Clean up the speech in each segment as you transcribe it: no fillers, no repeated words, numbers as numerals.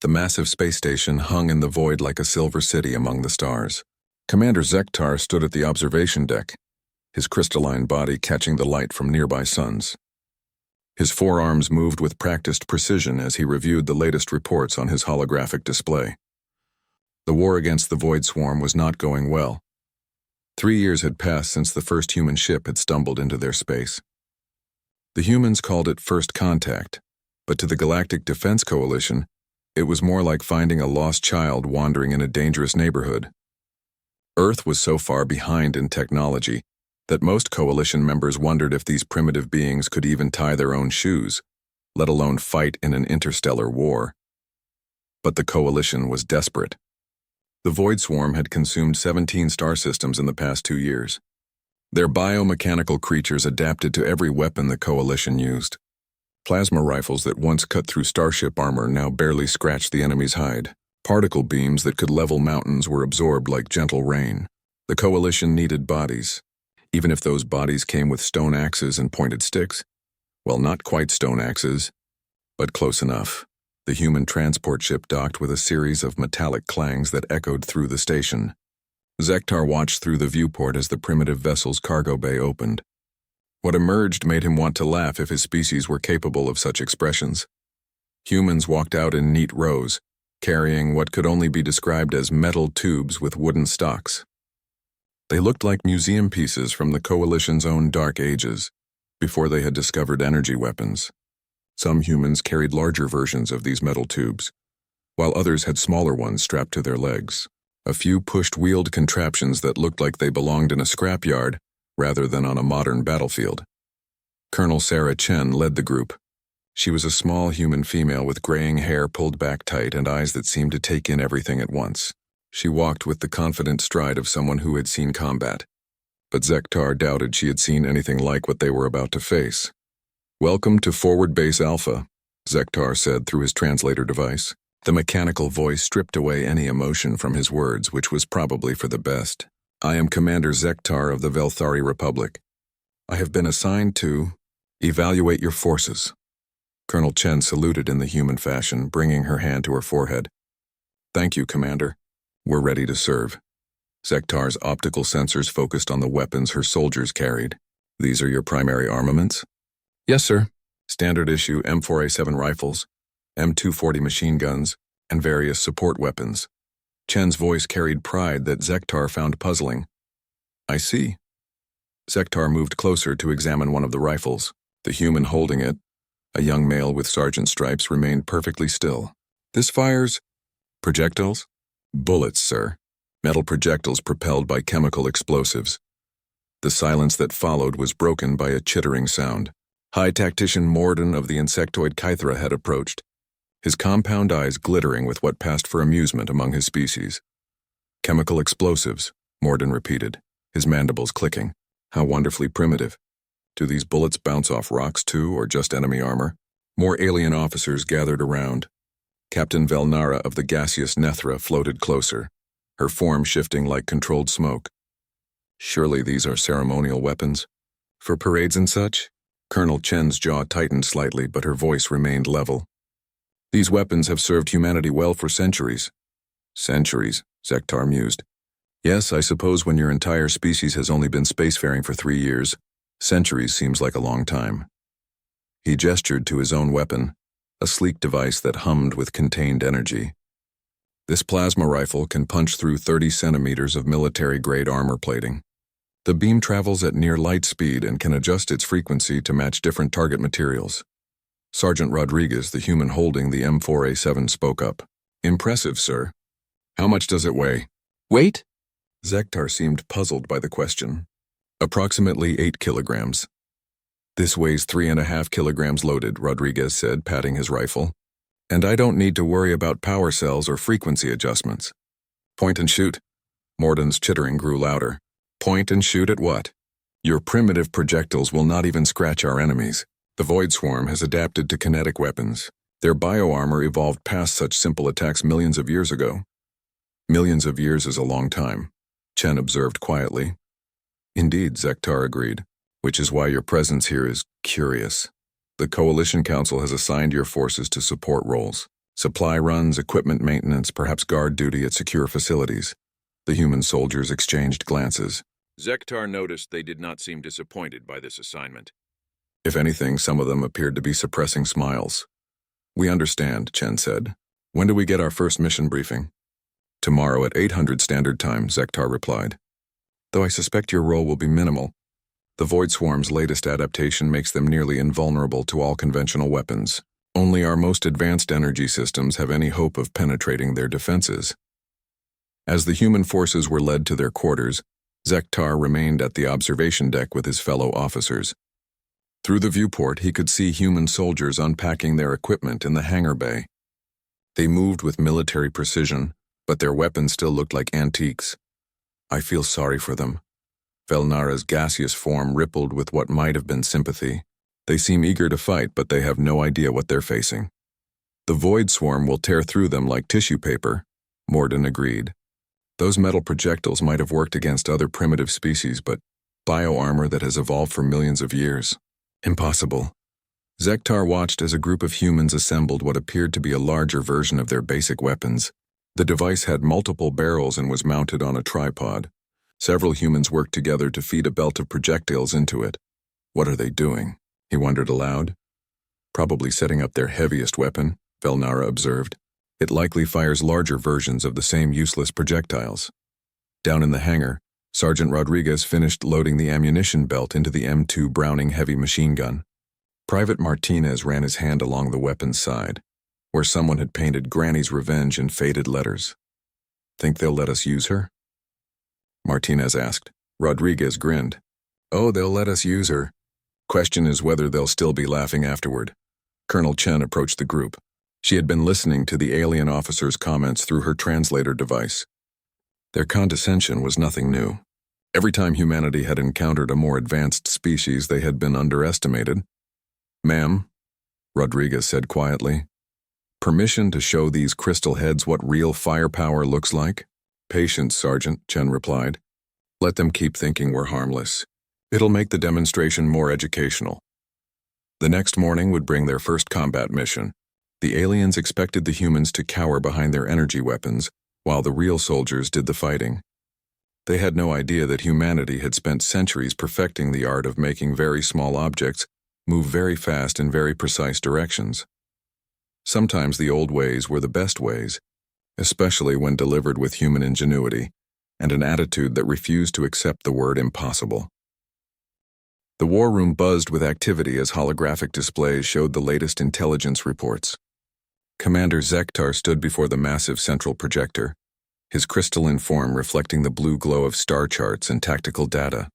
The massive space station hung in the void like a silver city among the stars. Commander Zektar stood at the observation deck, his crystalline body catching the light from nearby suns. His forearms moved with practiced precision as he reviewed the latest reports on his holographic display. The war against the Void Swarm was not going well. 3 years had passed since the first human ship had stumbled into their space. The humans called it First Contact, but to the Galactic Defense Coalition, it was more like finding a lost child wandering in a dangerous neighborhood. Earth was so far behind in technology that most coalition members wondered if these primitive beings could even tie their own shoes, let alone fight in an interstellar war. But the coalition was desperate. The Void Swarm had consumed 17 star systems in the past 2 years. Their biomechanical creatures adapted to every weapon the coalition used. Plasma rifles that once cut through starship armor now barely scratched the enemy's hide. Particle beams that could level mountains were absorbed like gentle rain. The coalition needed bodies, even if those bodies came with stone axes and pointed sticks. Well, not quite stone axes, but close enough. The human transport ship docked with a series of metallic clangs that echoed through the station. Zektar watched through the viewport as the primitive vessel's cargo bay opened. What emerged made him want to laugh if his species were capable of such expressions. Humans walked out in neat rows, carrying what could only be described as metal tubes with wooden stocks. They looked like museum pieces from the Coalition's own dark ages, before they had discovered energy weapons. Some humans carried larger versions of these metal tubes, while others had smaller ones strapped to their legs. A few pushed wheeled contraptions that looked like they belonged in a scrapyard rather than on a modern battlefield. Colonel Sarah Chen led the group. She was a small human female with graying hair pulled back tight and eyes that seemed to take in everything at once. She walked with the confident stride of someone who had seen combat. But Zektar doubted she had seen anything like what they were about to face. "Welcome to Forward Base Alpha," Zektar said through his translator device. The mechanical voice stripped away any emotion from his words, which was probably for the best. "I am Commander Zektar of the Velthari Republic. I have been assigned to evaluate your forces." Colonel Chen saluted in the human fashion, bringing her hand to her forehead. "Thank you, Commander. We're ready to serve." Zektar's optical sensors focused on the weapons her soldiers carried. "These are your primary armaments?" "Yes, sir. Standard issue M4A7 rifles, M240 machine guns, and various support weapons." Chen's voice carried pride that Zektar found puzzling. "I see." Zektar moved closer to examine one of the rifles. The human holding it, a young male with sergeant stripes, remained perfectly still. "This fires projectiles?" "Bullets, sir. Metal projectiles propelled by chemical explosives." The silence that followed was broken by a chittering sound. High Tactician Morden of the insectoid Kythera had approached, his compound eyes glittering with what passed for amusement among his species. "Chemical explosives," Morden repeated, his mandibles clicking. "How wonderfully primitive. Do these bullets bounce off rocks too, or just enemy armor?" More alien officers gathered around. Captain Velnara of the gaseous Nethra floated closer, her form shifting like controlled smoke. "Surely these are ceremonial weapons? For parades and such?" Colonel Chen's jaw tightened slightly, but her voice remained level. "These weapons have served humanity well for centuries." "Centuries," Zektar mused. "Yes, I suppose when your entire species has only been spacefaring for 3 years, centuries seems like a long time." He gestured to his own weapon, a sleek device that hummed with contained energy. "This plasma rifle can punch through 30 centimeters of military-grade armor plating. The beam travels at near light speed and can adjust its frequency to match different target materials." Sergeant Rodriguez, the human holding the M4A7, spoke up. "Impressive, sir. How much does it weigh?" "Weight?" Zektar seemed puzzled by the question. "Approximately 8 kilograms. This weighs 3.5 kilograms loaded," Rodriguez said, patting his rifle. "And I don't need to worry about power cells or frequency adjustments." "Point and shoot." Morden's chittering grew louder. "Point and shoot at what? Your primitive projectiles will not even scratch our enemies. The Void Swarm has adapted to kinetic weapons. Their bioarmor evolved past such simple attacks millions of years ago." "Millions of years is a long time," Chen observed quietly. "Indeed," Zektar agreed, "which is why your presence here is curious. The Coalition Council has assigned your forces to support roles." Supply runs, equipment maintenance, perhaps guard duty at secure facilities. The human soldiers exchanged glances. Zektar noticed they did not seem disappointed by this assignment. If anything, some of them appeared to be suppressing smiles. We understand, Chen said. When do we get our first mission briefing? Tomorrow at 800 Standard Time, Zektar replied. Though I suspect your role will be minimal. The Void Swarm's latest adaptation makes them nearly invulnerable to all conventional weapons. Only our most advanced energy systems have any hope of penetrating their defenses. As the human forces were led to their quarters, Zektar remained at the observation deck with his fellow officers. Through the viewport, he could see human soldiers unpacking their equipment in the hangar bay. They moved with military precision, but their weapons still looked like antiques. I feel sorry for them. Velnara's gaseous form rippled with what might have been sympathy. They seem eager to fight, but they have no idea what they're facing. The Void Swarm will tear through them like tissue paper, Morden agreed. Those metal projectiles might have worked against other primitive species, but bioarmor that has evolved for millions of years. Impossible. Zektar watched as a group of humans assembled what appeared to be a larger version of their basic weapons. The device had multiple barrels and was mounted on a tripod. Several humans worked together to feed a belt of projectiles into it. What are they doing? He wondered aloud. Probably setting up their heaviest weapon, Velnara observed. It likely fires larger versions of the same useless projectiles. Down in the hangar, Sergeant Rodriguez finished loading the ammunition belt into the M2 Browning heavy machine gun. Private Martinez ran his hand along the weapon's side, where someone had painted Granny's Revenge in faded letters. Think they'll let us use her? Martinez asked. Rodriguez grinned. Oh, they'll let us use her. Question is whether they'll still be laughing afterward. Colonel Chen approached the group. She had been listening to the alien officer's comments through her translator device. Their condescension was nothing new. Every time humanity had encountered a more advanced species, they had been underestimated. Ma'am, Rodriguez said quietly. Permission to show these crystal heads what real firepower looks like? Patience, Sergeant, Chen replied. Let them keep thinking we're harmless. It'll make the demonstration more educational. The next morning would bring their first combat mission. The aliens expected the humans to cower behind their energy weapons, while the real soldiers did the fighting. They had no idea that humanity had spent centuries perfecting the art of making very small objects move very fast in very precise directions. Sometimes the old ways were the best ways, especially when delivered with human ingenuity and an attitude that refused to accept the word impossible. The war room buzzed with activity as holographic displays showed the latest intelligence reports. Commander Zektar stood before the massive central projector, his crystalline form reflecting the blue glow of star charts and tactical data.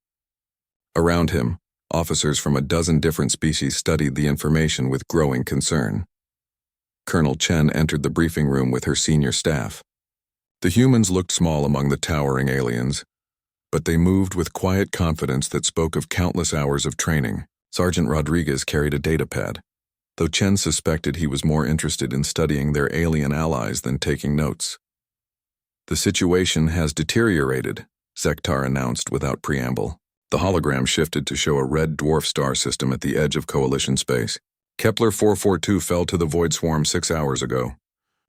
Around him, officers from a dozen different species studied the information with growing concern. Colonel Chen entered the briefing room with her senior staff. The humans looked small among the towering aliens, but they moved with quiet confidence that spoke of countless hours of training. Sergeant Rodriguez carried a datapad, though Chen suspected he was more interested in studying their alien allies than taking notes. The situation has deteriorated, Zektar announced without preamble. The hologram shifted to show a red dwarf star system at the edge of Coalition space. Kepler 442 fell to the Void Swarm 6 hours ago.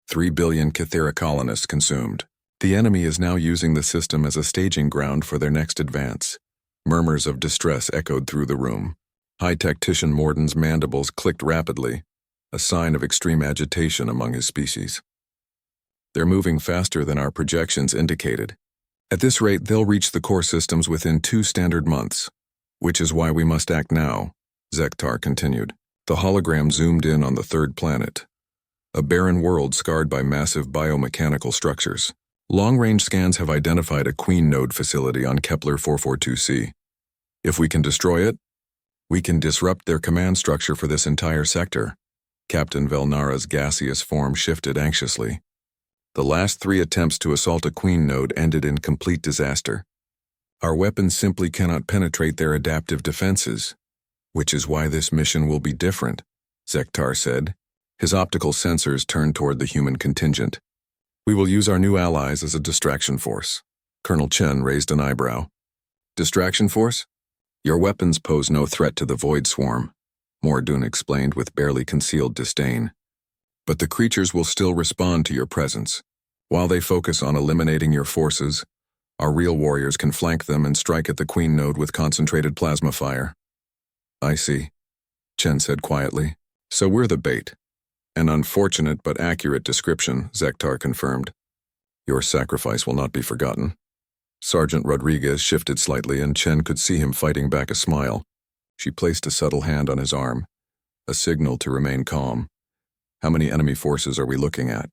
3 billion Kythera colonists consumed. The enemy is now using the system as a staging ground for their next advance. Murmurs of distress echoed through the room. High-tactician Morden's mandibles clicked rapidly, a sign of extreme agitation among his species. They're moving faster than our projections indicated. At this rate, they'll reach the core systems within 2 standard months, which is why we must act now, Zektar continued. The hologram zoomed in on the third planet, a barren world scarred by massive biomechanical structures. Long-range scans have identified a Queen node facility on Kepler 442c. If we can destroy it, we can disrupt their command structure for this entire sector. Captain Velnara's gaseous form shifted anxiously. The last 3 attempts to assault a Queen node ended in complete disaster. Our weapons simply cannot penetrate their adaptive defenses, which is why this mission will be different, Zektar said. His optical sensors turned toward the human contingent. We will use our new allies as a distraction force. Colonel Chen raised an eyebrow. Distraction force? Your weapons pose no threat to the Void Swarm, Mordoon explained with barely concealed disdain. but the creatures will still respond to your presence. While they focus on eliminating your forces, our real warriors can flank them and strike at the Queen node with concentrated plasma fire. I see, Chen said quietly. So we're the bait. An unfortunate but accurate description, Zektar confirmed. Your sacrifice will not be forgotten. Sergeant Rodriguez shifted slightly and Chen could see him fighting back a smile. She placed a subtle hand on his arm, a signal to remain calm. How many enemy forces are we looking at?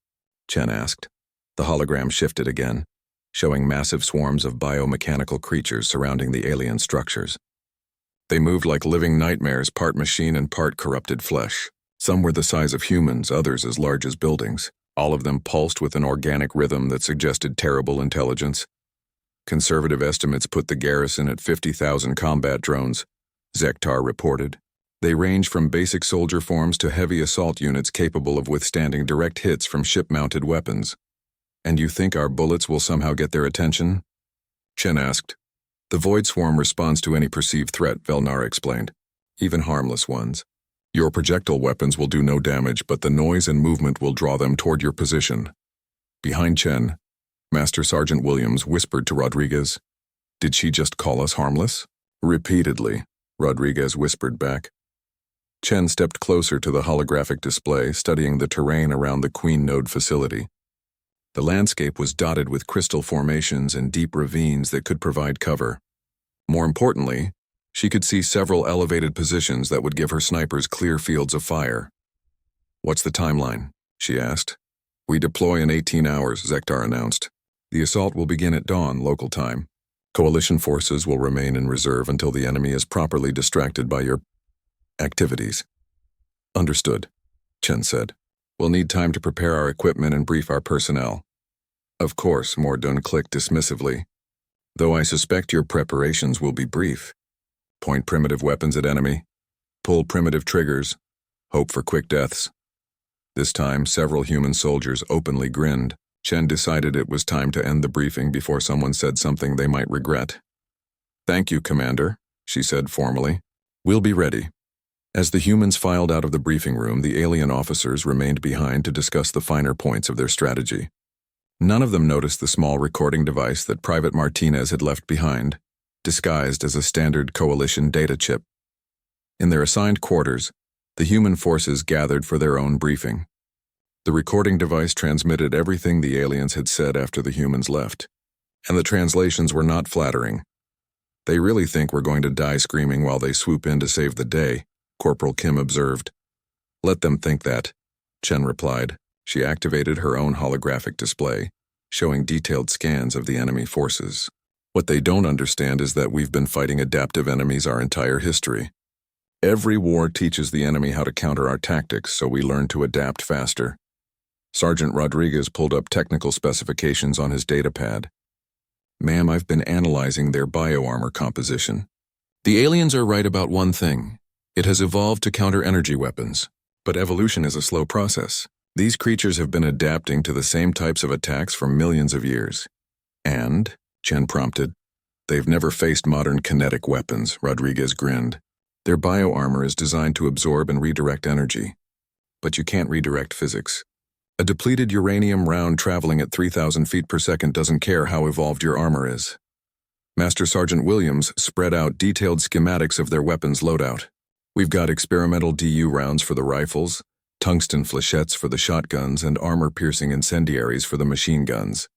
Chen asked. The hologram shifted again, showing massive swarms of biomechanical creatures surrounding the alien structures. They moved like living nightmares, part machine and part corrupted flesh. Some were the size of humans, others as large as buildings. All of them pulsed with an organic rhythm that suggested terrible intelligence. Conservative estimates put the garrison at 50,000 combat drones, Zektar reported. They range from basic soldier forms to heavy assault units capable of withstanding direct hits from ship-mounted weapons. And you think our bullets will somehow get their attention? Chen asked. The Void Swarm responds to any perceived threat, Velnara explained, even harmless ones. Your projectile weapons will do no damage, but the noise and movement will draw them toward your position. Behind Chen, Master Sergeant Williams whispered to Rodriguez. Did she just call us harmless? Repeatedly, Rodriguez whispered back. Chen stepped closer to the holographic display, studying the terrain around the Queen Node facility. The landscape was dotted with crystal formations and deep ravines that could provide cover. More importantly, she could see several elevated positions that would give her snipers clear fields of fire. What's the timeline? She asked. We deploy in 18 hours, Zektar announced. The assault will begin at dawn, local time. Coalition forces will remain in reserve until the enemy is properly distracted by your activities. Understood, Chen said. We'll need time to prepare our equipment and brief our personnel. Of course, Mordun clicked dismissively. Though I suspect your preparations will be brief. Point primitive weapons at enemy. Pull primitive triggers. Hope for quick deaths. This time, several human soldiers openly grinned. Chen decided it was time to end the briefing before someone said something they might regret. Thank you, Commander, she said formally. We'll be ready. As the humans filed out of the briefing room, the alien officers remained behind to discuss the finer points of their strategy. None of them noticed the small recording device that Private Martinez had left behind, disguised as a standard coalition data chip. In their assigned quarters, the human forces gathered for their own briefing. The recording device transmitted everything the aliens had said after the humans left, and the translations were not flattering. They really think we're going to die screaming while they swoop in to save the day, Corporal Kim observed. Let them think that, Chen replied. She activated her own holographic display, showing detailed scans of the enemy forces. What they don't understand is that we've been fighting adaptive enemies our entire history. Every war teaches the enemy how to counter our tactics, so we learn to adapt faster. Sergeant Rodriguez pulled up technical specifications on his datapad. Ma'am, I've been analyzing their bioarmor composition. The aliens are right about one thing. It has evolved to counter energy weapons. But evolution is a slow process. These creatures have been adapting to the same types of attacks for millions of years. And, Chen prompted, they've never faced modern kinetic weapons, Rodriguez grinned. Their bioarmor is designed to absorb and redirect energy. But you can't redirect physics. A depleted uranium round traveling at 3,000 feet per second doesn't care how evolved your armor is. Master Sergeant Williams spread out detailed schematics of their weapons loadout. We've got experimental DU rounds for the rifles, tungsten flechettes for the shotguns, and armor-piercing incendiaries for the machine guns.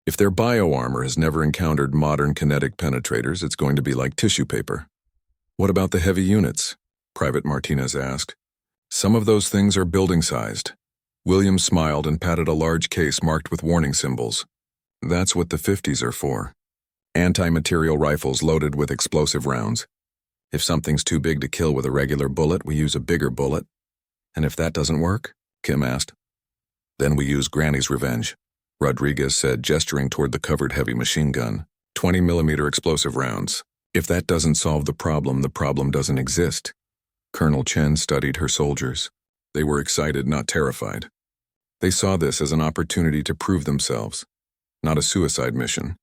If their bioarmor has never encountered modern kinetic penetrators, it's going to be like tissue paper. What about the heavy units? Private Martinez asked. Some of those things are building-sized. Williams smiled and patted a large case marked with warning symbols. That's what the 50s are for. Anti-material rifles loaded with explosive rounds. If something's too big to kill with a regular bullet, we use a bigger bullet. And if that doesn't work? Kim asked. Then we use Granny's Revenge, Rodriguez said, gesturing toward the covered heavy machine gun. 20mm explosive rounds. If that doesn't solve the problem doesn't exist. Colonel Chen studied her soldiers. They were excited, not terrified. They saw this as an opportunity to prove themselves, not a suicide mission.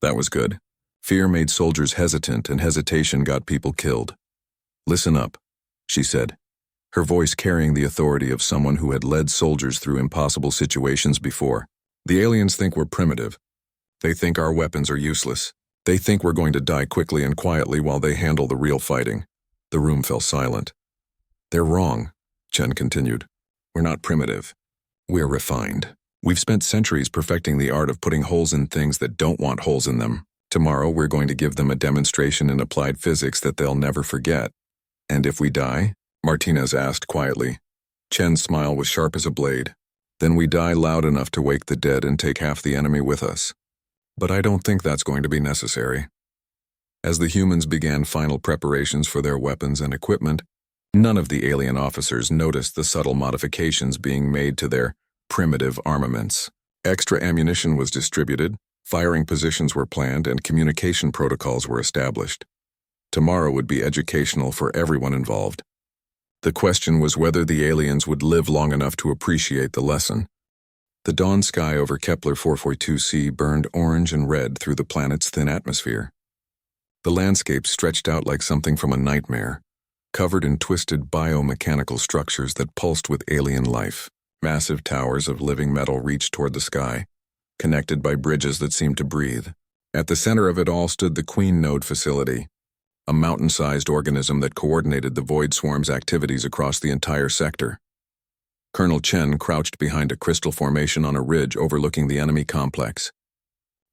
That was good. Fear made soldiers hesitant, and hesitation got people killed. Listen up, she said. her voice carrying the authority of someone who had led soldiers through impossible situations before. The aliens think we're primitive. They think our weapons are useless. They think we're going to die quickly and quietly while they handle the real fighting. The room fell silent. They're wrong, Chen continued. We're not primitive. We're refined. We've spent centuries perfecting the art of putting holes in things that don't want holes in them. Tomorrow we're going to give them a demonstration in applied physics that they'll never forget. And if we die? Martinez asked quietly. Chen's smile was sharp as a blade. Then we die loud enough to wake the dead and take half the enemy with us. But I don't think that's going to be necessary. As the humans began final preparations for their weapons and equipment, none of the alien officers noticed the subtle modifications being made to their primitive armaments. Extra ammunition was distributed, firing positions were planned, and communication protocols were established. Tomorrow would be educational for everyone involved. The question was whether the aliens would live long enough to appreciate the lesson. The dawn sky over Kepler 442c burned orange and red through the planet's thin atmosphere. The landscape stretched out like something from a nightmare, covered in twisted biomechanical structures that pulsed with alien life. Massive towers of living metal reached toward the sky, connected by bridges that seemed to breathe. At the center of it all stood the Queen Node facility, a mountain-sized organism that coordinated the Void Swarm's activities across the entire sector. Colonel Chen crouched behind a crystal formation on a ridge overlooking the enemy complex.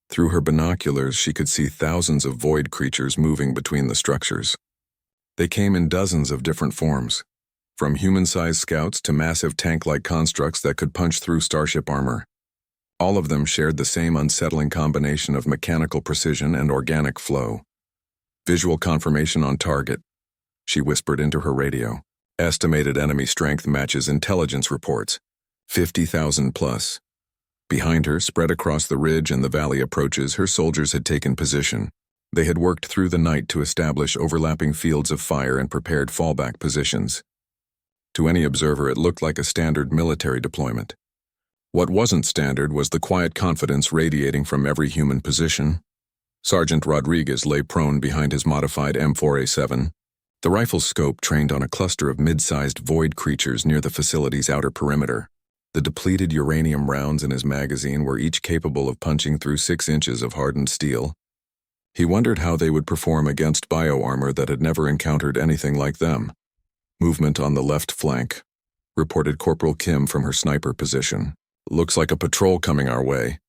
Through her binoculars, she could see thousands of void creatures moving between the structures. They came in dozens of different forms, from human-sized scouts to massive tank-like constructs that could punch through starship armor. All of them shared the same unsettling combination of mechanical precision and organic flow. Visual confirmation on target, she whispered into her radio. Estimated enemy strength matches intelligence reports, 50,000 plus. Behind her, spread across the ridge and the valley approaches, her soldiers had taken position. They had worked through the night to establish overlapping fields of fire and prepared fallback positions. To any observer, it looked like a standard military deployment. What wasn't standard was the quiet confidence radiating from every human position. Sergeant Rodriguez lay prone behind his modified M4A7. The rifle's scope trained on a cluster of mid-sized void creatures near the facility's outer perimeter. The depleted uranium rounds in his magazine were each capable of punching through 6 inches of hardened steel. He wondered how they would perform against bioarmor that had never encountered anything like them. Movement on the left flank, reported Corporal Kim from her sniper position. Looks like a patrol coming our way.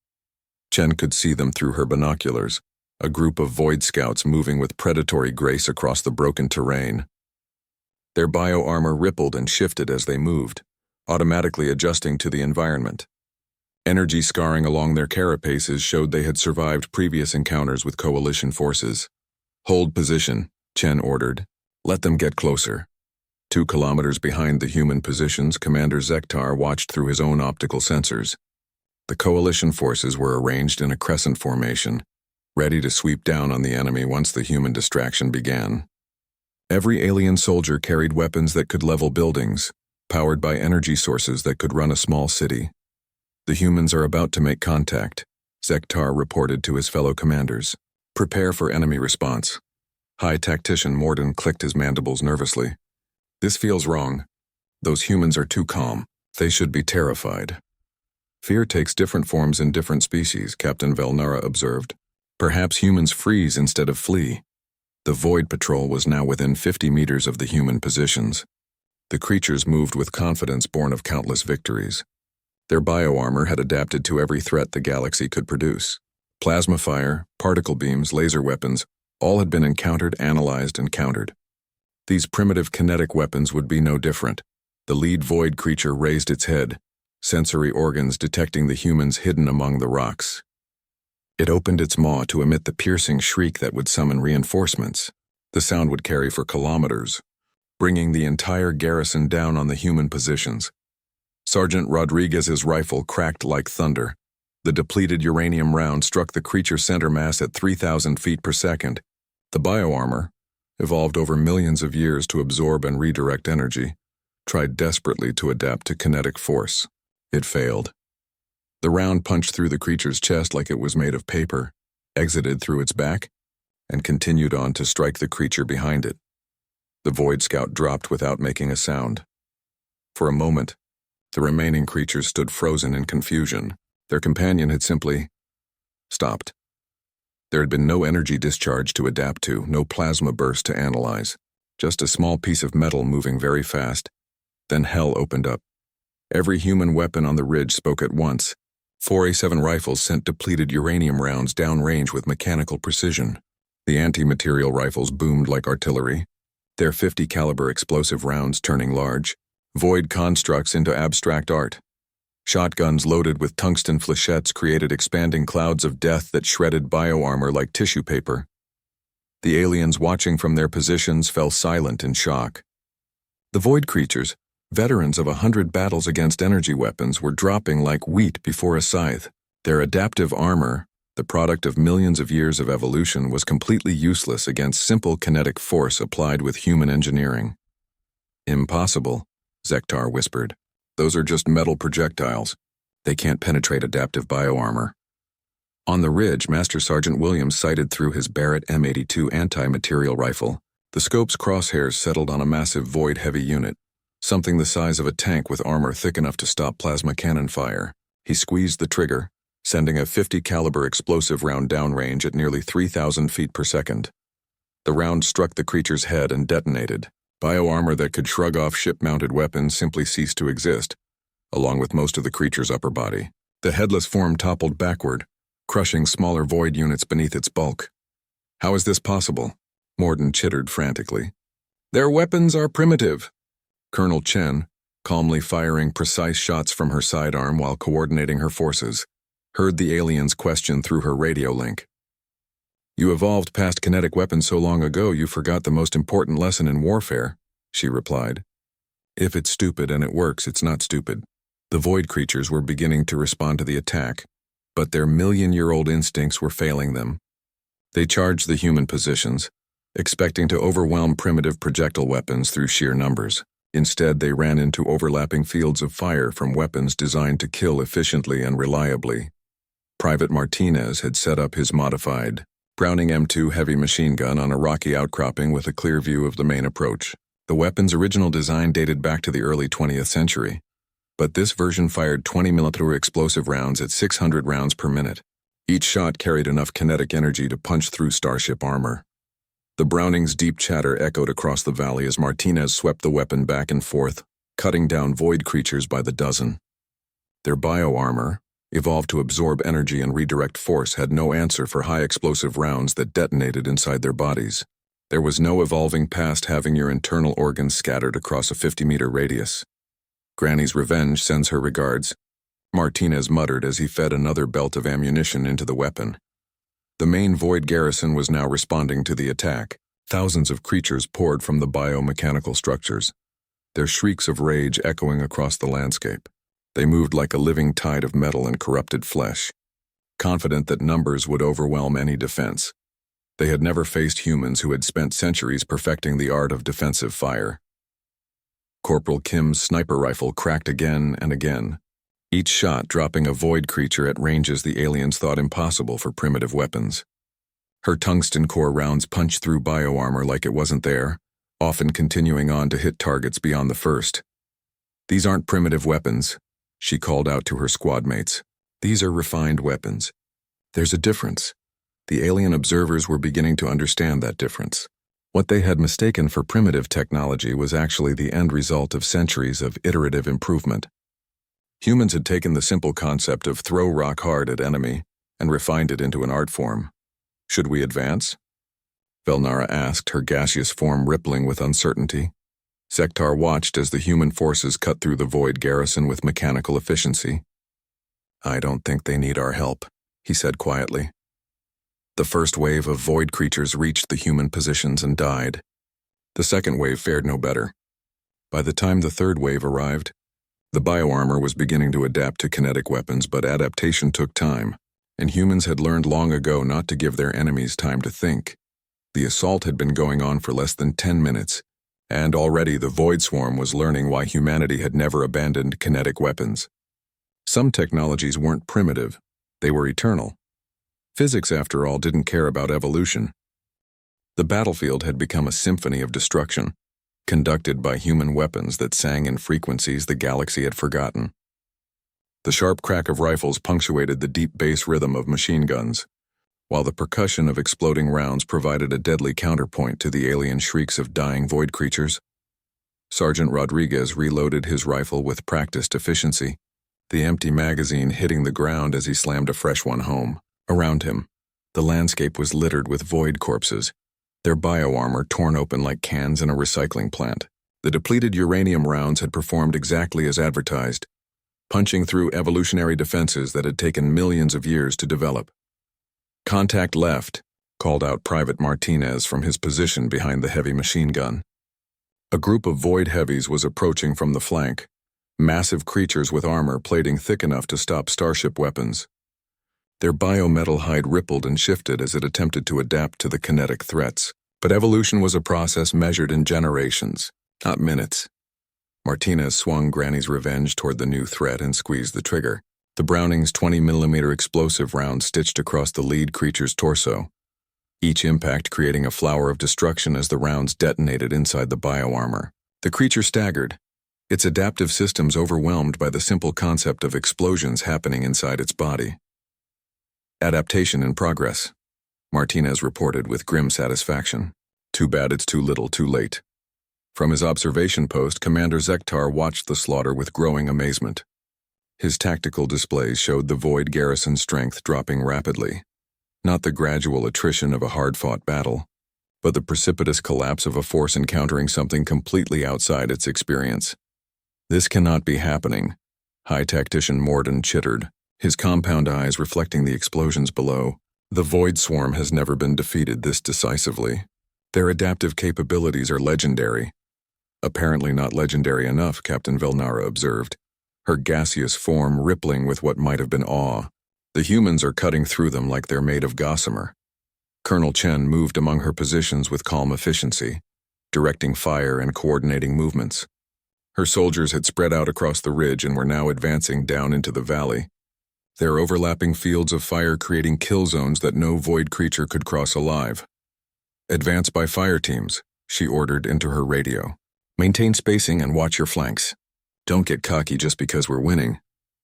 Chen could see them through her binoculars, a group of Void Scouts moving with predatory grace across the broken terrain. Their bioarmor rippled and shifted as they moved, automatically adjusting to the environment. Energy scarring along their carapaces showed they had survived previous encounters with coalition forces. Hold position, Chen ordered. Let them get closer. 2 kilometers behind the human positions, Commander Zektar watched through his own optical sensors. The coalition forces were arranged in a crescent formation, ready to sweep down on the enemy once the human distraction began. Every alien soldier carried weapons that could level buildings, powered by energy sources that could run a small city. The humans are about to make contact, Zektar reported to his fellow commanders. Prepare for enemy response. High Tactician Morden clicked his mandibles nervously. This feels wrong. Those humans are too calm. They should be terrified. Fear takes different forms in different species, Captain Velnara observed. Perhaps humans freeze instead of flee. The Void Patrol was now within 50 meters of the human positions. The creatures moved with confidence born of countless victories. Their bioarmor had adapted to every threat the galaxy could produce. Plasma fire, particle beams, laser weapons, all had been encountered, analyzed, and countered. These primitive kinetic weapons would be no different. The lead Void creature raised its head, sensory organs detecting the humans hidden among the rocks. It opened its maw to emit the piercing shriek that would summon reinforcements. The sound would carry for kilometers, bringing the entire garrison down on the human positions. Sergeant Rodriguez's rifle cracked like thunder. The depleted uranium round struck the creature's center mass at 3,000 feet per second. The bioarmor, evolved over millions of years to absorb and redirect energy, tried desperately to adapt to kinetic force. It failed. The round punched through the creature's chest like it was made of paper, exited through its back, and continued on to strike the creature behind it. The Void Scout dropped without making a sound. For a moment, the remaining creatures stood frozen in confusion. Their companion had simply stopped. There had been no energy discharge to adapt to, no plasma burst to analyze, just a small piece of metal moving very fast. Then hell opened up. Every human weapon on the ridge spoke at once. 4A7 rifles sent depleted uranium rounds downrange with mechanical precision. The anti-material rifles boomed like artillery, their 50 caliber explosive rounds turning large, void constructs into abstract art. Shotguns loaded with tungsten flechettes created expanding clouds of death that shredded bioarmor like tissue paper. The aliens watching from their positions fell silent in shock. The void creatures, veterans of 100 battles against energy weapons, were dropping like wheat before a scythe. Their adaptive armor, the product of millions of years of evolution, was completely useless against simple kinetic force applied with human engineering. "Impossible," Zektar whispered. "Those are just metal projectiles. They can't penetrate adaptive bioarmor." On the ridge, Master Sergeant Williams sighted through his Barrett M82 anti-material rifle. The scope's crosshairs settled on a massive void-heavy unit, something the size of a tank with armor thick enough to stop plasma cannon fire. He squeezed the trigger, sending a 50 caliber explosive round downrange at nearly 3,000 feet per second. The round struck the creature's head and detonated. Bioarmor that could shrug off ship-mounted weapons simply ceased to exist, along with most of the creature's upper body. The headless form toppled backward, crushing smaller void units beneath its bulk. "How is this possible?" Morden chittered frantically. "Their weapons are primitive." Colonel Chen, calmly firing precise shots from her sidearm while coordinating her forces, heard the alien's question through her radio link. "You evolved past kinetic weapons so long ago you forgot the most important lesson in warfare," she replied. "If it's stupid and it works, it's not stupid." The void creatures were beginning to respond to the attack, but their million-year-old instincts were failing them. They charged the human positions, expecting to overwhelm primitive projectile weapons through sheer numbers. Instead, they ran into overlapping fields of fire from weapons designed to kill efficiently and reliably. Private Martinez had set up his modified Browning M2 heavy machine gun on a rocky outcropping with a clear view of the main approach. The weapon's original design dated back to the early 20th century, but this version fired 20mm explosive rounds at 600 rounds per minute. Each shot carried enough kinetic energy to punch through starship armor. The Browning's deep chatter echoed across the valley as Martinez swept the weapon back and forth, cutting down void creatures by the dozen. Their bioarmor, evolved to absorb energy and redirect force, had no answer for high explosive rounds that detonated inside their bodies. There was no evolving past having your internal organs scattered across a 50-meter radius. "Granny's revenge sends her regards," Martinez muttered as he fed another belt of ammunition into the weapon. The main void garrison was now responding to the attack. Thousands of creatures poured from the biomechanical structures, their shrieks of rage echoing across the landscape. They moved like a living tide of metal and corrupted flesh, confident that numbers would overwhelm any defense. They had never faced humans who had spent centuries perfecting the art of defensive fire. Corporal Kim's sniper rifle cracked again and again, each shot dropping a void creature at ranges the aliens thought impossible for primitive weapons. Her tungsten core rounds punched through bioarmor like it wasn't there, often continuing on to hit targets beyond the first. "These aren't primitive weapons," she called out to her squad mates. "These are refined weapons. There's a difference." The alien observers were beginning to understand that difference. What they had mistaken for primitive technology was actually the end result of centuries of iterative improvement. Humans had taken the simple concept of throw rock hard at enemy and refined it into an art form. "Should we advance?" Velnara asked, her gaseous form rippling with uncertainty. Zektar watched as the human forces cut through the void garrison with mechanical efficiency. "I don't think they need our help," he said quietly. The first wave of void creatures reached the human positions and died. The second wave fared no better. By the time the third wave arrived, the bioarmor was beginning to adapt to kinetic weapons, but adaptation took time, and humans had learned long ago not to give their enemies time to think. The assault had been going on for less than 10 minutes, and already the Void Swarm was learning why humanity had never abandoned kinetic weapons. Some technologies weren't primitive, they were eternal. Physics, after all, didn't care about evolution. The battlefield had become a symphony of destruction. conducted by human weapons that sang in frequencies the galaxy had forgotten. The sharp crack of rifles punctuated the deep bass rhythm of machine guns, while the percussion of exploding rounds provided a deadly counterpoint to the alien shrieks of dying void creatures. Sergeant Rodriguez reloaded his rifle with practiced efficiency, the empty magazine hitting the ground as he slammed a fresh one home. Around him, the landscape was littered with void corpses, their bioarmor torn open like cans in a recycling plant. The depleted uranium rounds had performed exactly as advertised, punching through evolutionary defenses that had taken millions of years to develop. "Contact left," called out Private Martinez from his position behind the heavy machine gun. A group of void heavies was approaching from the flank, massive creatures with armor plating thick enough to stop starship weapons. Their biometal hide rippled and shifted as it attempted to adapt to the kinetic threats, but evolution was a process measured in generations, not minutes. Martinez swung Granny's Revenge toward the new threat and squeezed the trigger. The Browning's 20mm explosive round stitched across the lead creature's torso, each impact creating a flower of destruction as the rounds detonated inside the bioarmor. The creature staggered, its adaptive systems overwhelmed by the simple concept of explosions happening inside its body. "Adaptation in progress," Martinez reported with grim satisfaction. "Too bad it's too little too late." From his observation post, Commander Zektar watched the slaughter with growing amazement. His tactical displays showed the Void garrison's strength dropping rapidly, not the gradual attrition of a hard-fought battle, but the precipitous collapse of a force encountering something completely outside its experience. "This cannot be happening," High Tactician Morden chittered, his compound eyes reflecting the explosions below. "The Void Swarm has never been defeated this decisively. Their adaptive capabilities are legendary." "Apparently not legendary enough," Captain Velnara observed, her gaseous form rippling with what might have been awe. "The humans are cutting through them like they're made of gossamer." Colonel Chen moved among her positions with calm efficiency, directing fire and coordinating movements. Her soldiers had spread out across the ridge and were now advancing down into the valley, their overlapping fields of fire creating kill zones that no void creature could cross alive. "Advance by fire teams," she ordered into her radio. "Maintain spacing and watch your flanks. Don't get cocky just because we're winning."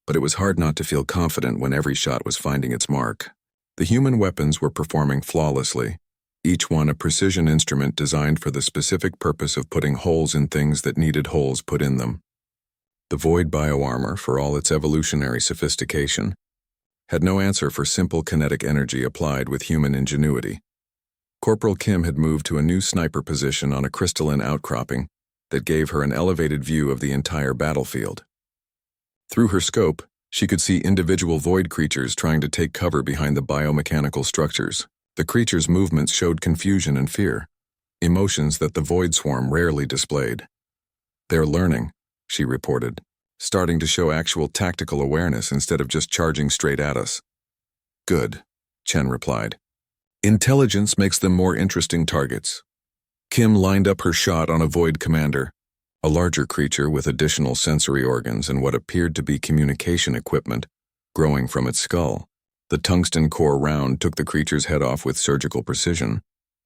But it was hard not to feel confident when every shot was finding its mark. The human weapons were performing flawlessly, each one a precision instrument designed for the specific purpose of putting holes in things that needed holes put in them. The void bioarmor, for all its evolutionary sophistication, had no answer for simple kinetic energy applied with human ingenuity. Corporal Kim had moved to a new sniper position on a crystalline outcropping that gave her an elevated view of the entire battlefield. Through her scope, she could see individual void creatures trying to take cover behind the biomechanical structures. The creatures' movements showed confusion and fear, emotions that the void swarm rarely displayed. "They're learning," she reported, starting to show actual tactical awareness instead of just charging straight at us. "Good," Chen replied. "Intelligence makes them more interesting targets." Kim lined up her shot on a void commander, a larger creature with additional sensory organs and what appeared to be communication equipment growing from its skull. The tungsten core round took the creature's head off with surgical precision,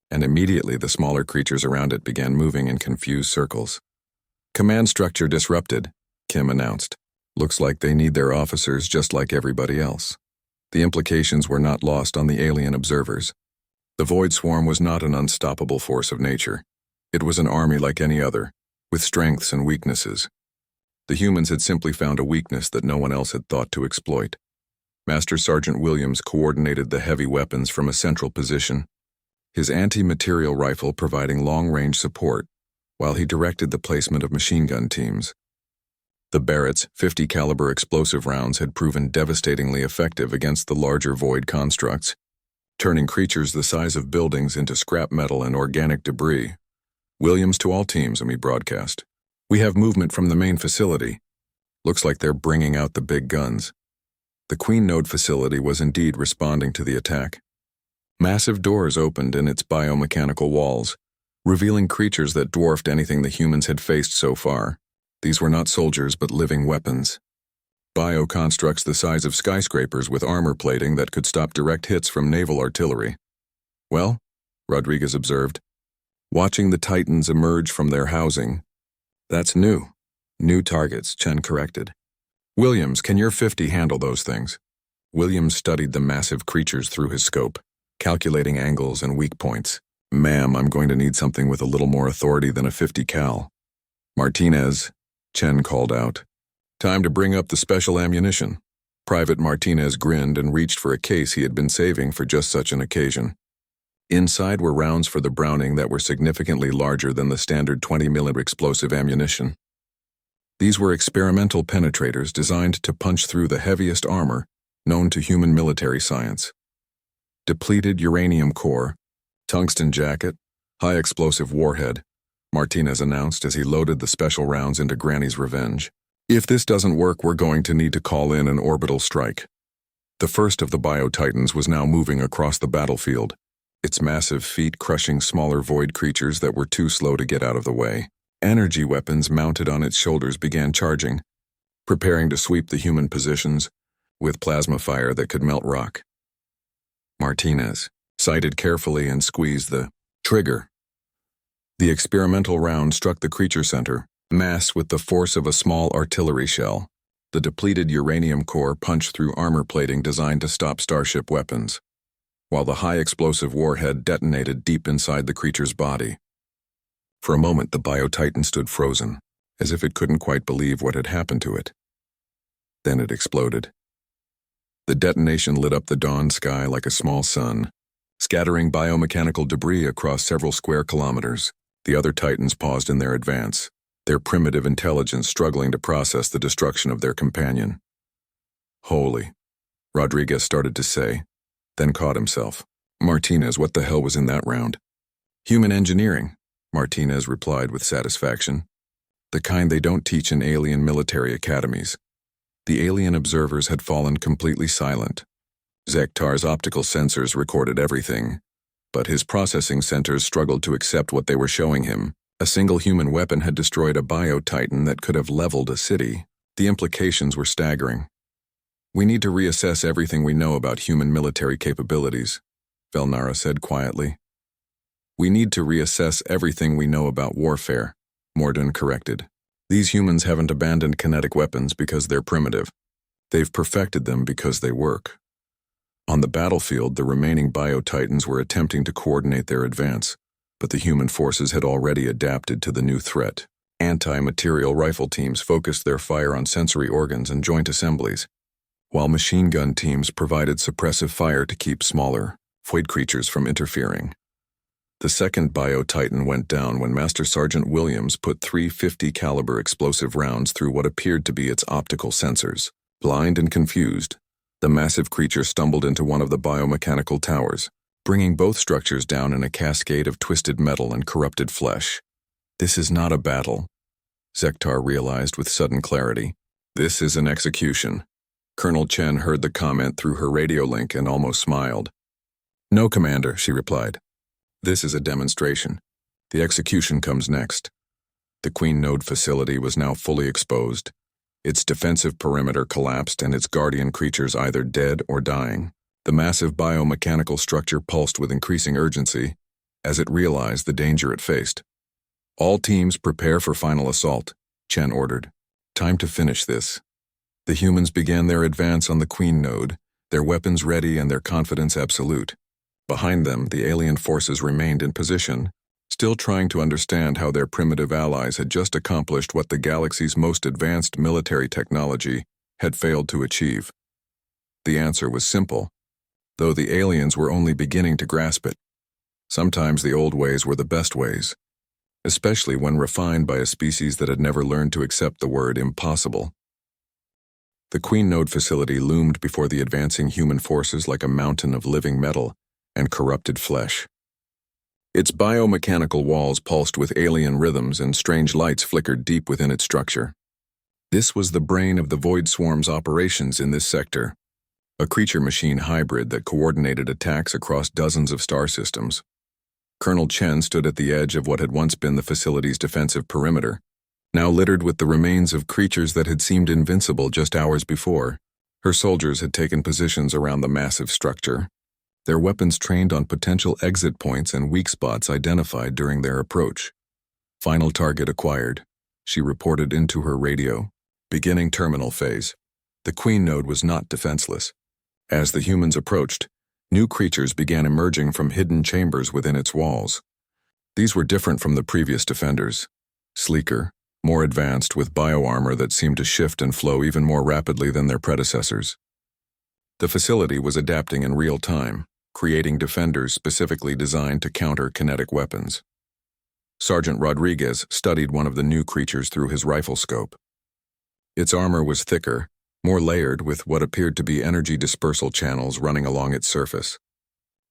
and immediately the smaller creatures around it began moving in confused circles. "Command structure disrupted," Kim announced. "Looks like they need their officers just like everybody else." The implications were not lost on the alien observers. The Void Swarm was not an unstoppable force of nature. It was an army like any other, with strengths and weaknesses. The humans had simply found a weakness that no one else had thought to exploit. Master Sergeant Williams coordinated the heavy weapons from a central position, his anti-material rifle providing long-range support, while he directed the placement of machine gun teams. The Barrett's 50 caliber explosive rounds had proven devastatingly effective against the larger void constructs, turning creatures the size of buildings into scrap metal and organic debris. "Williams to all teams," he broadcast. "We have movement from the main facility. Looks like they're bringing out the big guns." The Queen Node facility was indeed responding to the attack. Massive doors opened in its biomechanical walls, revealing creatures that dwarfed anything the humans had faced so far. These were not soldiers but living weapons. Bioconstructs the size of skyscrapers with armor plating that could stop direct hits from naval artillery. "Well," Rodriguez observed, watching the Titans emerge from their housing. That's new. New targets, Chen corrected. Williams, can your 50 handle those things? Williams studied the massive creatures through his scope, calculating angles and weak points. Ma'am, I'm going to need something with a little more authority than a 50 cal. Martinez, Chen called out. Time to bring up the special ammunition. Private Martinez grinned and reached for a case he had been saving for just such an occasion. Inside were rounds for the Browning that were significantly larger than the standard 20mm explosive ammunition. These were experimental penetrators designed to punch through the heaviest armor known to human military science. Depleted uranium core, tungsten jacket, high explosive warhead, Martinez announced as he loaded the special rounds into Granny's Revenge. If this doesn't work, we're going to need to call in an orbital strike. The first of the Bio-Titans was now moving across the battlefield, its massive feet crushing smaller void creatures that were too slow to get out of the way. Energy weapons mounted on its shoulders began charging, preparing to sweep the human positions with plasma fire that could melt rock. Martinez sighted carefully and squeezed the trigger. The experimental round struck the creature center, mass with the force of a small artillery shell. The depleted uranium core punched through armor plating designed to stop starship weapons, while the high explosive warhead detonated deep inside the creature's body. For a moment, the Bio-Titan stood frozen, as if it couldn't quite believe what had happened to it. Then it exploded. The detonation lit up the dawn sky like a small sun, scattering biomechanical debris across several square kilometers. The other Titans paused in their advance, their primitive intelligence struggling to process the destruction of their companion. Holy, Rodriguez started to say, then caught himself. Martinez, what the hell was in that round? Human engineering, Martinez replied with satisfaction. The kind they don't teach in alien military academies. The alien observers had fallen completely silent. Zektar's optical sensors recorded everything, but his processing centers struggled to accept what they were showing him. A single human weapon had destroyed a Bio-Titan that could have leveled a city. The implications were staggering. We need to reassess everything we know about human military capabilities, Velnara said quietly. We need to reassess everything we know about warfare, Morden corrected. These humans haven't abandoned kinetic weapons because they're primitive. They've perfected them because they work. On the battlefield, the remaining Bio-Titans were attempting to coordinate their advance, but the human forces had already adapted to the new threat. Anti-material rifle teams focused their fire on sensory organs and joint assemblies, while machine gun teams provided suppressive fire to keep smaller, void creatures from interfering. The second Bio-Titan went down when Master Sergeant Williams put 350 caliber explosive rounds through what appeared to be its optical sensors. Blind and confused, the massive creature stumbled into one of the biomechanical towers, bringing both structures down in a cascade of twisted metal and corrupted flesh. This is not a battle, Zektar realized with sudden clarity. This is an execution. Colonel Chen heard the comment through her radio link and almost smiled. No, Commander, she replied. This is a demonstration. The execution comes next. The Queen Node facility was now fully exposed. Its defensive perimeter collapsed and its guardian creatures either dead or dying. The massive biomechanical structure pulsed with increasing urgency as it realized the danger it faced. All teams prepare for final assault, Chen ordered. Time to finish this. The humans began their advance on the Queen Node, their weapons ready and their confidence absolute. Behind them, the alien forces remained in position, still trying to understand how their primitive allies had just accomplished what the galaxy's most advanced military technology had failed to achieve. The answer was simple, though the aliens were only beginning to grasp it. Sometimes the old ways were the best ways, especially when refined by a species that had never learned to accept the word impossible. The Queen Node facility loomed before the advancing human forces like a mountain of living metal and corrupted flesh. Its biomechanical walls pulsed with alien rhythms and strange lights flickered deep within its structure. This was the brain of the Void Swarm's operations in this sector, a creature-machine hybrid that coordinated attacks across dozens of star systems. Colonel Chen stood at the edge of what had once been the facility's defensive perimeter, now littered with the remains of creatures that had seemed invincible just hours before. Her soldiers had taken positions around the massive structure, Their weapons trained on potential exit points and weak spots identified during their approach. Final target acquired, she reported into her radio. Beginning terminal phase. The Queen node was not defenseless. As the humans approached, new creatures began emerging from hidden chambers within its walls. These were different from the previous defenders. Sleeker, more advanced with bioarmor that seemed to shift and flow even more rapidly than their predecessors. The facility was adapting in real time, creating defenders specifically designed to counter kinetic weapons. Sergeant Rodriguez studied one of the new creatures through his rifle scope. Its armor was thicker, more layered with what appeared to be energy dispersal channels running along its surface.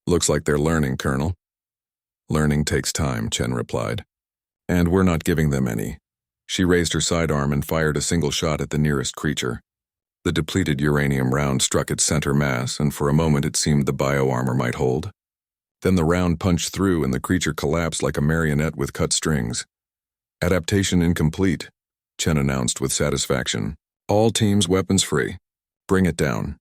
Looks like they're learning, Colonel. Learning takes time, Chen replied. And we're not giving them any. She raised her sidearm and fired a single shot at the nearest creature. The depleted uranium round struck its center mass, and for a moment it seemed the bioarmor might hold. Then the round punched through and the creature collapsed like a marionette with cut strings. Adaptation incomplete, Chen announced with satisfaction. All teams weapons free. Bring it down.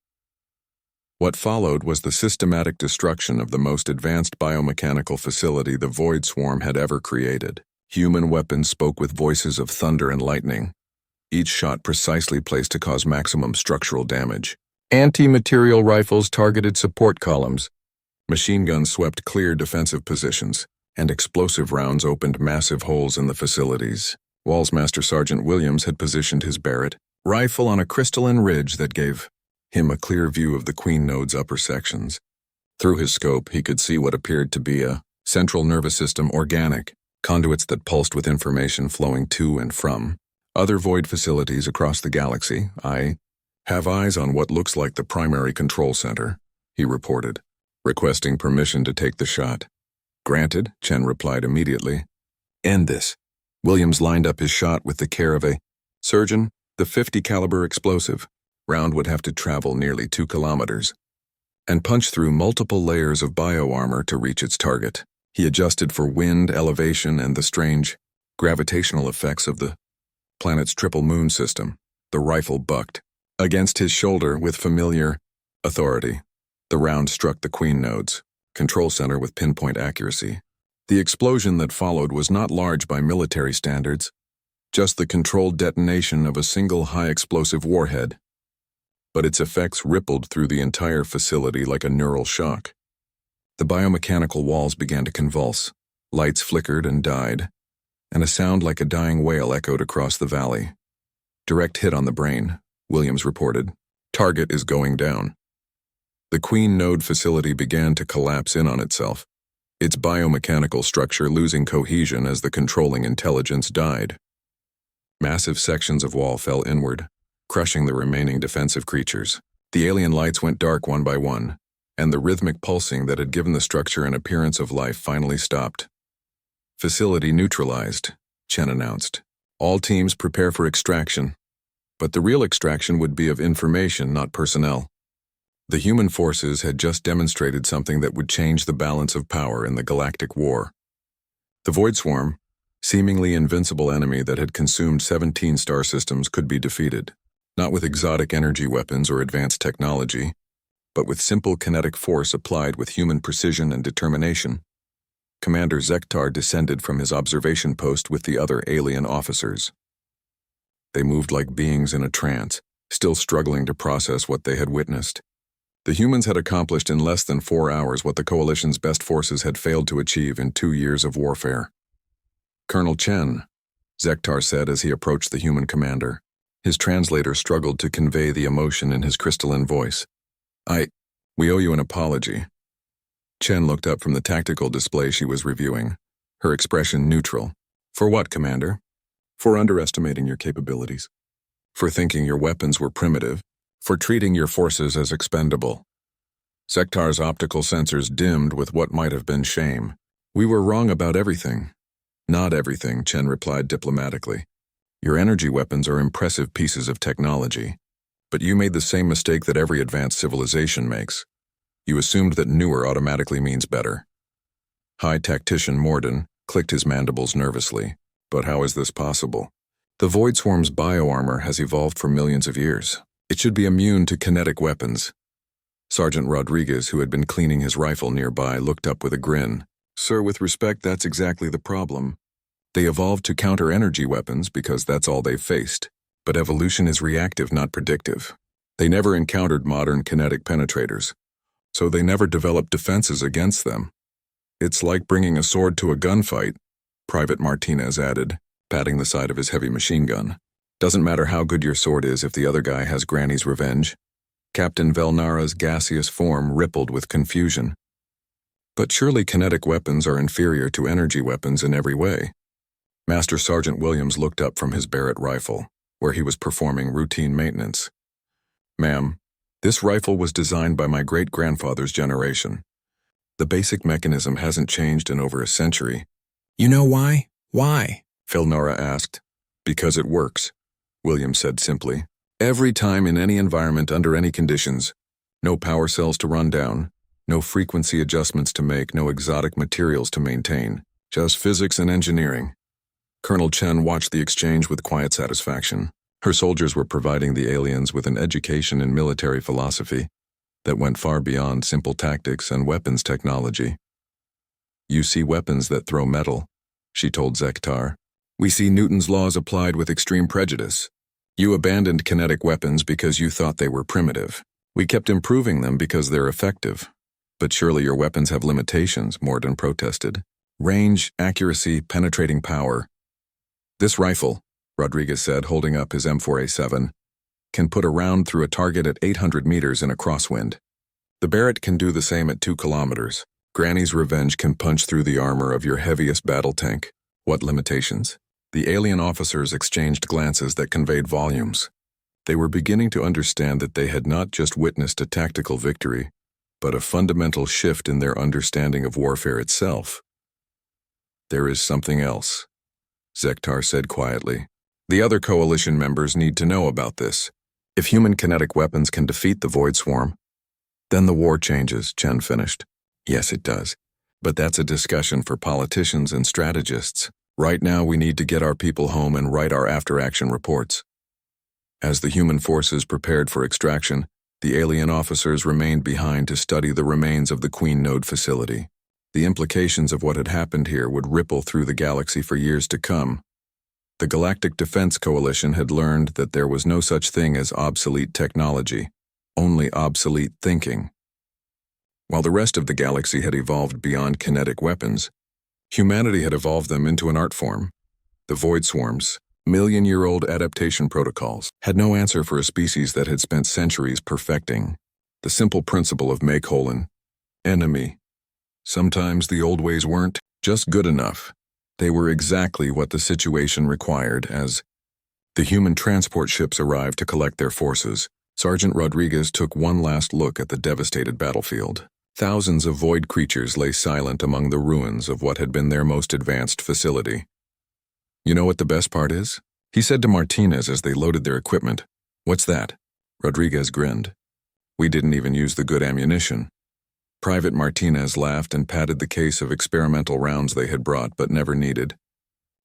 What followed was the systematic destruction of the most advanced biomechanical facility the Void Swarm had ever created. Human weapons spoke with voices of thunder and lightning, each shot precisely placed to cause maximum structural damage. Anti-material rifles targeted support columns. Machine guns swept clear defensive positions, and explosive rounds opened massive holes in the facilities. Walls Master Sergeant Williams had positioned his Barrett rifle on a crystalline ridge that gave him a clear view of the Queen node's upper sections. Through his scope, he could see what appeared to be a central nervous system organic, conduits that pulsed with information flowing to and from other void facilities across the galaxy. I have eyes on what looks like the primary control center, he reported, requesting permission to take the shot. Granted, Chen replied immediately. End this. Williams lined up his shot with the care of a surgeon. The 50 caliber explosive round would have to travel nearly 2 kilometers and punch through multiple layers of bioarmor to reach its target. He adjusted for wind, elevation, and the strange gravitational effects of the planet's triple moon system. The rifle bucked against his shoulder with familiar authority. The round struck the Queen node's control center with pinpoint accuracy. The explosion that followed was not large by military standards, just the controlled detonation of a single high-explosive warhead. But its effects rippled through the entire facility like a neural shock. The biomechanical walls began to convulse, lights flickered and died, and a sound like a dying whale echoed across the valley. Direct hit on the brain, Williams reported. Target is going down. The Queen node facility began to collapse in on itself, its biomechanical structure losing cohesion as the controlling intelligence died. Massive sections of wall fell inward, crushing the remaining defensive creatures. The alien lights went dark one by one, and the rhythmic pulsing that had given the structure an appearance of life finally stopped. Facility neutralized, Chen announced. All teams prepare for extraction. But the real extraction would be of information, not personnel. The human forces had just demonstrated something that would change the balance of power in the Galactic War. The Void Swarm, seemingly invincible enemy that had consumed 17 star systems, could be defeated, not with exotic energy weapons or advanced technology, but with simple kinetic force applied with human precision and determination. Commander Zektar descended from his observation post with the other alien officers. They moved like beings in a trance, still struggling to process what they had witnessed. The humans had accomplished in less than 4 hours what the Coalition's best forces had failed to achieve in 2 years of warfare. Colonel Chen, Zektar said as he approached the human commander. His translator struggled to convey the emotion in his crystalline voice. We owe you an apology. Chen looked up from the tactical display she was reviewing, her expression neutral. For what, Commander? For underestimating your capabilities. For thinking your weapons were primitive. For treating your forces as expendable. Zektar's optical sensors dimmed with what might have been shame. We were wrong about everything. Not everything, Chen replied diplomatically. Your energy weapons are impressive pieces of technology. But you made the same mistake that every advanced civilization makes. You assumed that newer automatically means better. High Tactician Morden clicked his mandibles nervously. But how is this possible? The Void Swarm's bioarmor has evolved for millions of years. It should be immune to kinetic weapons. Sergeant Rodriguez, who had been cleaning his rifle nearby, looked up with a grin. Sir, with respect, that's exactly the problem. They evolved to counter energy weapons because that's all they've faced. But evolution is reactive, not predictive. They never encountered modern kinetic penetrators, so they never developed defenses against them. It's like bringing a sword to a gunfight, Private Martinez added, patting the side of his heavy machine gun. Doesn't matter how good your sword is if the other guy has Granny's revenge. Captain Velnara's gaseous form rippled with confusion. But surely kinetic weapons are inferior to energy weapons in every way. Master Sergeant Williams looked up from his Barrett rifle, where he was performing routine maintenance. Ma'am, this rifle was designed by my great-grandfather's generation. The basic mechanism hasn't changed in over a century. You know why? Why? Velnara asked. Because it works, Williams said simply. Every time in any environment under any conditions. No power cells to run down, no frequency adjustments to make, no exotic materials to maintain. Just physics and engineering. Colonel Chen watched the exchange with quiet satisfaction. Her soldiers were providing the aliens with an education in military philosophy that went far beyond simple tactics and weapons technology. You see weapons that throw metal, she told Zektar. We see Newton's laws applied with extreme prejudice. You abandoned kinetic weapons because you thought they were primitive. We kept improving them because they're effective. But surely your weapons have limitations, Morden protested. Range, accuracy, penetrating power. This rifle, Rodriguez said, holding up his M4A7, can put a round through a target at 800 meters in a crosswind. The Barrett can do the same at 2 kilometers. Granny's revenge can punch through the armor of your heaviest battle tank. What limitations? The alien officers exchanged glances that conveyed volumes. They were beginning to understand that they had not just witnessed a tactical victory, but a fundamental shift in their understanding of warfare itself. There is something else, Zektar said quietly. The other coalition members need to know about this. If human kinetic weapons can defeat the Void Swarm, then the war changes, Chen finished. Yes, it does. But that's a discussion for politicians and strategists. Right now, we need to get our people home and write our after-action reports. As the human forces prepared for extraction, the alien officers remained behind to study the remains of the Queen Node facility. The implications of what had happened here would ripple through the galaxy for years to come. The Galactic Defense Coalition had learned that there was no such thing as obsolete technology, only obsolete thinking. While the rest of the galaxy had evolved beyond kinetic weapons, humanity had evolved them into an art form. The Void Swarms, million-year-old adaptation protocols, had no answer for a species that had spent centuries perfecting the simple principle of make whole enemy. Sometimes the old ways weren't just good enough. They were exactly what the situation required. As the human transport ships arrived to collect their forces, Sergeant Rodriguez took one last look at the devastated battlefield. Thousands of void creatures lay silent among the ruins of what had been their most advanced facility. You know what the best part is? He said to Martinez as they loaded their equipment. What's that? Rodriguez grinned. We didn't even use the good ammunition. Private Martinez laughed and patted the case of experimental rounds they had brought but never needed.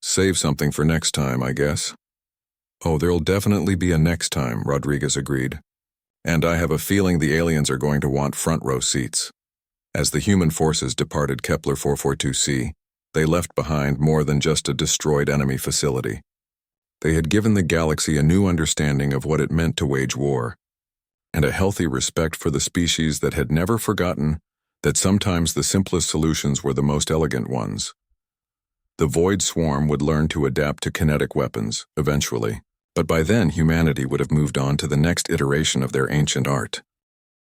Save something for next time, I guess. Oh, there'll definitely be a next time, Rodriguez agreed. And I have a feeling the aliens are going to want front row seats. As the human forces departed Kepler 442c, they left behind more than just a destroyed enemy facility. They had given the galaxy a new understanding of what it meant to wage war, and a healthy respect for the species that had never forgotten that sometimes the simplest solutions were the most elegant ones. The Void Swarm would learn to adapt to kinetic weapons, eventually, but by then humanity would have moved on to the next iteration of their ancient art.